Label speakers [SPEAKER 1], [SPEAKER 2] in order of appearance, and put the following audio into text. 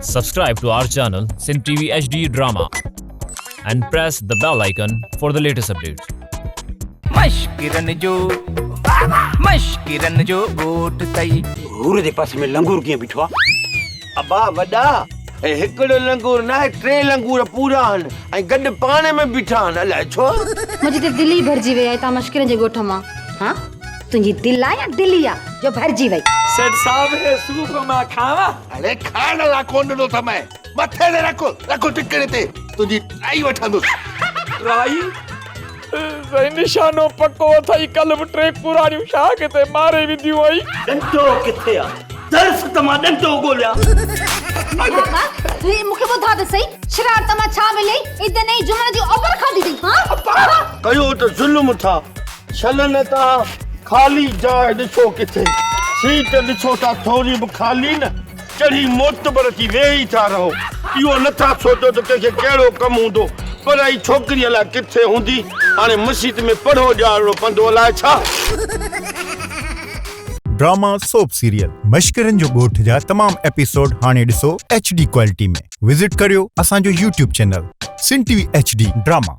[SPEAKER 1] Subscribe to our channel Sin TV HD Drama and press the bell icon for the latest updates.
[SPEAKER 2] मश्किरन जो गोट तई
[SPEAKER 3] घूर दे पास में लंगूर कीअं बीठो आहे?
[SPEAKER 4] अबा वॾा ऐं हिकिड़ो लंगूर न आहे, 3 लंगूर पूरा आहिनि ऐं गॾु पाण में बीठा आहिनि। अलाए छो
[SPEAKER 5] मुझे तो दिल ही भरजी वई आहे ता मश्किरन जे गोठ मां। हां तुंहिंजी दिल आहे या दिली आहे जो भरजी वई?
[SPEAKER 2] सेठ साहब हे सूप मां खावा।
[SPEAKER 4] अरे खाइण लाइ कोन ॾिनो अथमि, मथे ते रखो टिकड़े ते तुंहिंजी ट्राई वठंदुसि।
[SPEAKER 2] राई सही निशानो पक्को अथई। कल बि 3 पुराणियूं छा किथे मारे विधियूं आई।
[SPEAKER 3] डंडो किथे आहे? दर्स त मां डंडो ॻोल्हियां।
[SPEAKER 5] हे मूंखे ॿुधा त सही, शरारत मां छा मिले? इदे नहीं जुमन जी ओवर खाधी थी। हां
[SPEAKER 4] कयो त ज़ुल्म था, छलन था, खाली जाइ ॾिसो किथे, सीट ॾिसो था थोरी बि खाली न, चढ़ी मोतबर थी वेही था रहो। इहो नथा सोचो त कंहिंखे कहिड़ो कमु हूंदो, पर ई छोकिरीअ लाइ किथे हूंदी। हाणे मस्जिद में पढ़ो ॼाणो पंदो अलाए छा।
[SPEAKER 6] ड्रामा सोप सीरियल मश्किरन जो ॻोठ जा तमाम एपिसोड हाणे ॾिसो HD क्वालिटी में। विजिट करियो असांजो YouTube चैनल सिन TV HD ड्रामा।